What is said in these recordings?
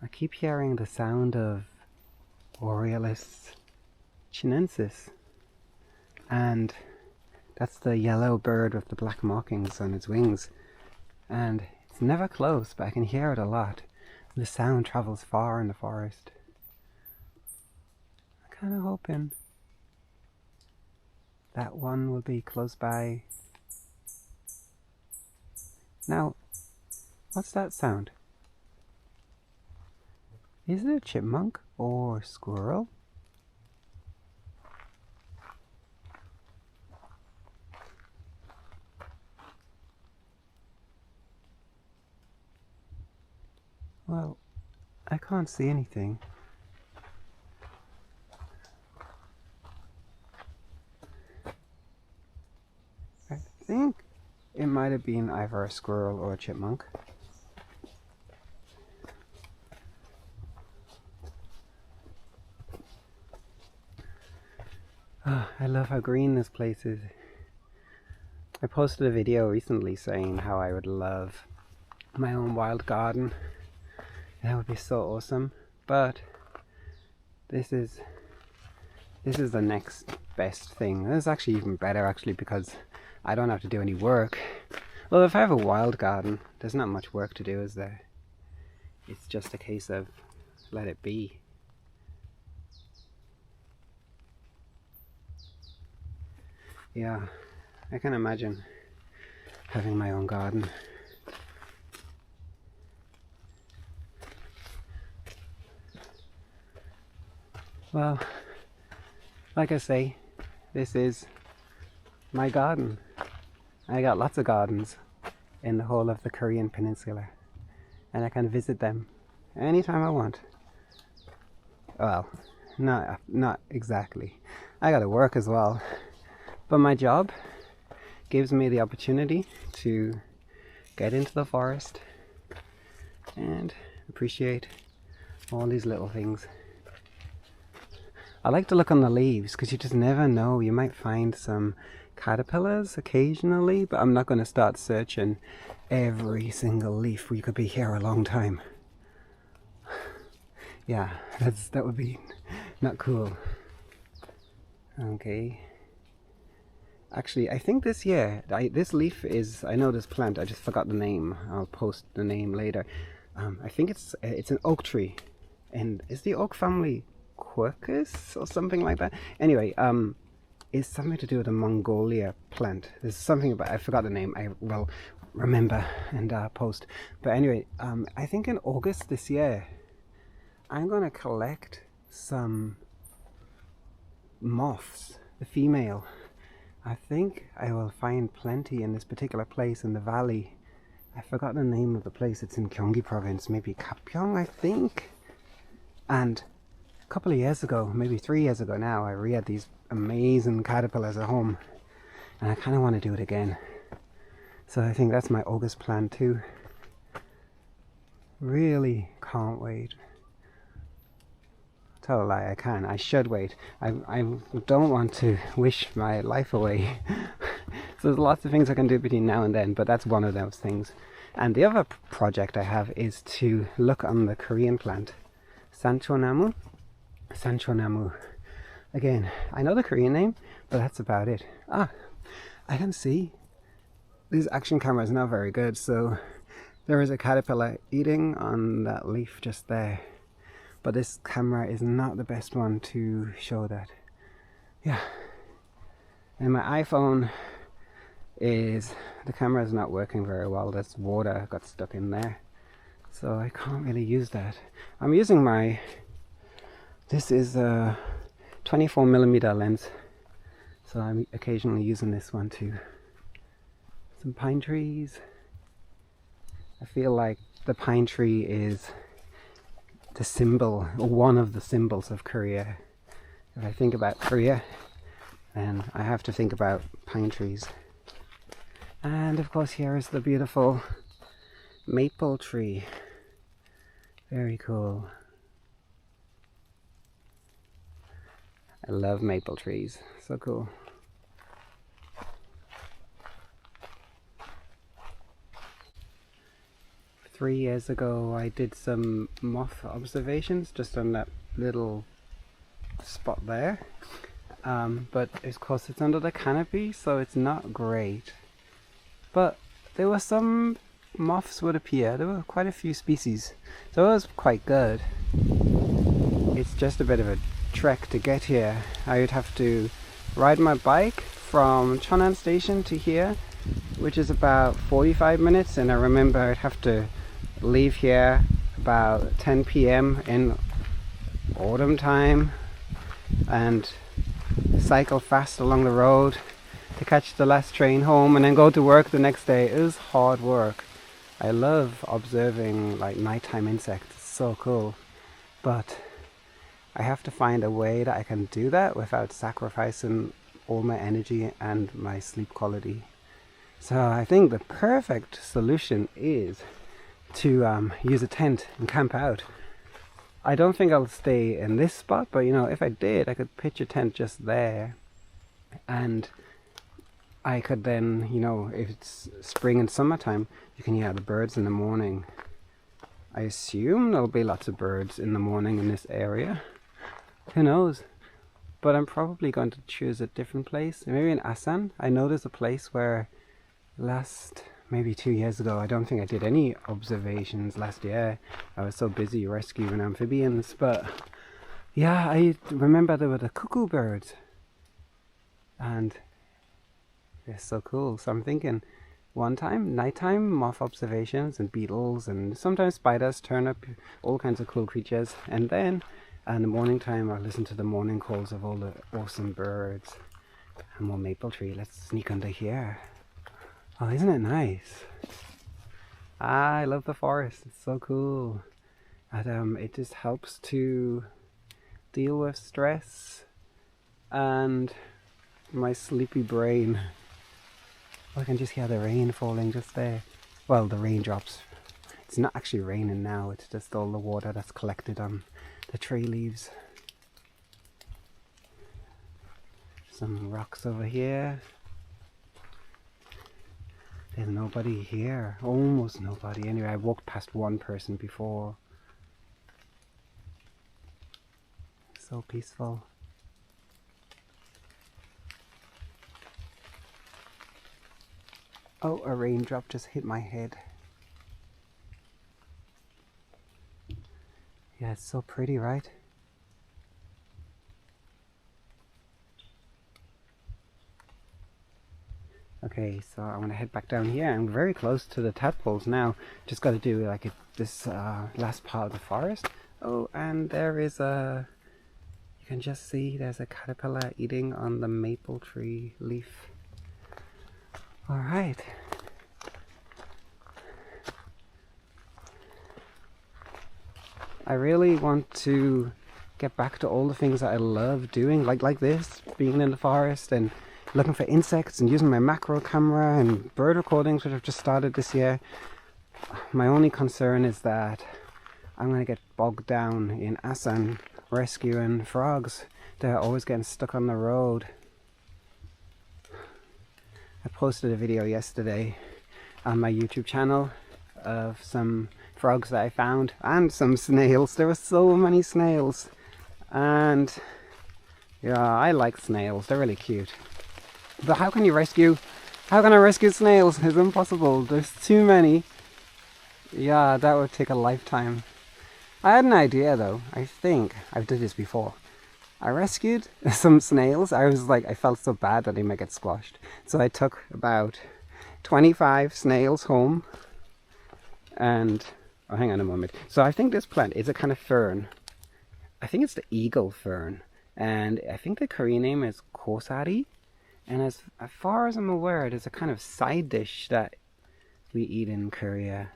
I keep hearing the sound of Oriolus chinensis, and that's the yellow bird with the black markings on its wings, and it's never close, but I can hear it a lot. The sound travels far in the forest. I'm kind of hoping that one will be close by. Now, what's that sound? Is it a chipmunk or squirrel? Well, I can't see anything. I think it might have been either a squirrel or a chipmunk. Oh, I love how green this place is. I posted a video recently saying how I would love my own wild garden. That would be so awesome. But this is the next best thing. This is actually even better actually, because I don't have to do any work. Well, if I have a wild garden, there's not much work to do, is there? It's just a case of let it be. Yeah, I can imagine having my own garden. Well, like I say, this is my garden. I got lots of gardens in the whole of the Korean peninsula, and I can visit them anytime I want. Well, not exactly. I gotta work as well, but my job gives me the opportunity to get into the forest and appreciate all these little things. I like to look on the leaves because you just never know. You might find some caterpillars occasionally, but I'm not going to start searching every single leaf. We could be here a long time. Yeah, that would be not cool. Okay. Actually, I think this year, this leaf is, I know this plant, I just forgot the name. I'll post the name later. I think it's an oak tree, and is the oak family Quercus or something like that? Anyway, it's something to do with a Mongolia plant. There's something about, I forgot the name. I will remember and post. But anyway, I think in August this year, I'm gonna collect some moths, the female. I think I will find plenty in this particular place in the valley. I forgot the name of the place. It's in Gyeonggi province, maybe Gapyeong, I think. And a couple of years ago, maybe 3 years ago now, I reared these amazing caterpillars at home, and I kind of want to do it again. So I think that's my August plan too. Really can't wait. Tell a lie, I should wait. I don't want to wish my life away. So there's lots of things I can do between now and then, but that's one of those things. And the other project I have is to look on the Korean plant, Sanchonamu. Sanchonamu. Again, I know the Korean name, but that's about it. Ah, I can see. This action camera is not very good, so there is a caterpillar eating on that leaf just there. But this camera is not the best one to show that. Yeah. And my iPhone the camera is not working very well. There's water got stuck in there, so I can't really use that. I'm using this is a 24mm lens, so I'm occasionally using this one too. Some pine trees. I feel like the pine tree is the symbol, or one of the symbols of Korea. If I think about Korea, then I have to think about pine trees. And of course here is the beautiful maple tree. Very cool. I love maple trees, so cool. 3 years ago I did some moth observations just on that little spot there. But of course it's under the canopy, so it's not great. But there were some moths would appear. There were quite a few species, so it was quite good. It's just a bit of a trek to get here. I would have to ride my bike from Cheonan Station to here, which is about 45 minutes, and I remember I'd have to leave here about 10 p.m. in autumn time and cycle fast along the road to catch the last train home and then go to work the next day. It was hard work. I love observing like nighttime insects, it's so cool, but I have to find a way that I can do that without sacrificing all my energy and my sleep quality. So I think the perfect solution is to use a tent and camp out. I don't think I'll stay in this spot, but you know, if I did, I could pitch a tent just there, and I could then, you know, if it's spring and summertime, you can hear the birds in the morning. I assume there'll be lots of birds in the morning in this area. Who knows? But I'm probably going to choose a different place. Maybe in Asan. I know there's a place where maybe 2 years ago, I don't think I did any observations last year. I was so busy rescuing amphibians. But yeah, I remember there were the cuckoo birds. And they're so cool. So I'm thinking one time, nighttime moth observations and beetles and sometimes spiders turn up, all kinds of cool creatures. And then in the morning time, I'll listen to the morning calls of all the awesome birds. And more maple tree. Let's sneak under here. Oh, isn't it nice? I love the forest. It's so cool. And it just helps to deal with stress and my sleepy brain. I can just hear the rain falling just there. Well, the raindrops. It's not actually raining now. It's just all the water that's collected on the tree leaves. Some rocks over here. There's nobody here. Almost nobody. Anyway, I walked past one person before. So peaceful. Oh, a raindrop just hit my head. Yeah, it's so pretty, right? Okay, so I'm gonna head back down here. I'm very close to the tadpoles now. Just got to do like this last part of the forest. Oh, and there is you can just see there's a caterpillar eating on the maple tree leaf. All right. I really want to get back to all the things that I love doing, like this, being in the forest and looking for insects and using my macro camera and bird recordings, which I've just started this year. My only concern is that I'm going to get bogged down in Asan rescuing frogs. They're always getting stuck on the road. I posted a video yesterday on my YouTube channel of some frogs that I found and some snails. There were so many snails, and yeah, I like snails. They're really cute. But how can I rescue snails? It's impossible. There's too many. Yeah, that would take a lifetime. I had an idea though. I think I've did this before. I rescued some snails. I felt so bad that they might get squashed. So I took about 25 snails home. And, oh, hang on a moment. So I think this plant is a kind of fern. I think it's the eagle fern. And I think the Korean name is kosari. And as far as I'm aware, there's a kind of side dish that we eat in Korea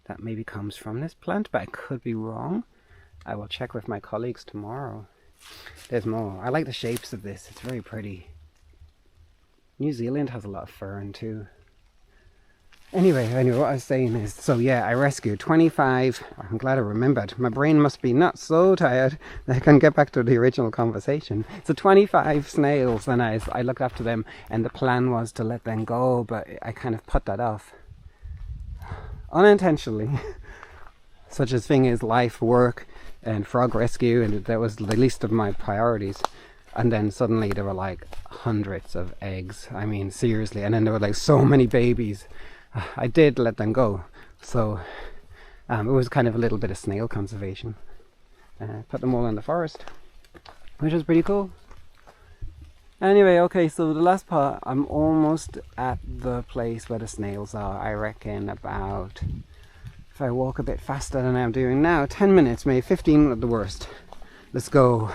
that maybe comes from this plant, but I could be wrong. I will check with my colleagues tomorrow. There's more. I like the shapes of this. It's very pretty. New Zealand has a lot of fern too. Anyway, what I was saying is, so yeah, I rescued 25. I'm glad I remembered. My brain must be not so tired that I can get back to the original conversation. So 25 snails, and I looked after them, and the plan was to let them go, but I kind of put that off. unintentionally. Such a thing as life, work, and frog rescue, and that was the least of my priorities. And then suddenly there were like hundreds of eggs. I mean, seriously. And then there were like so many babies. I did let them go. So it was kind of a little bit of snail conservation. Put them all in the forest, which was pretty cool. Anyway, okay, so the last part, I'm almost at the place where the snails are. I reckon about, if I walk a bit faster than I'm doing now, 10 minutes, maybe 15 at the worst. Let's go.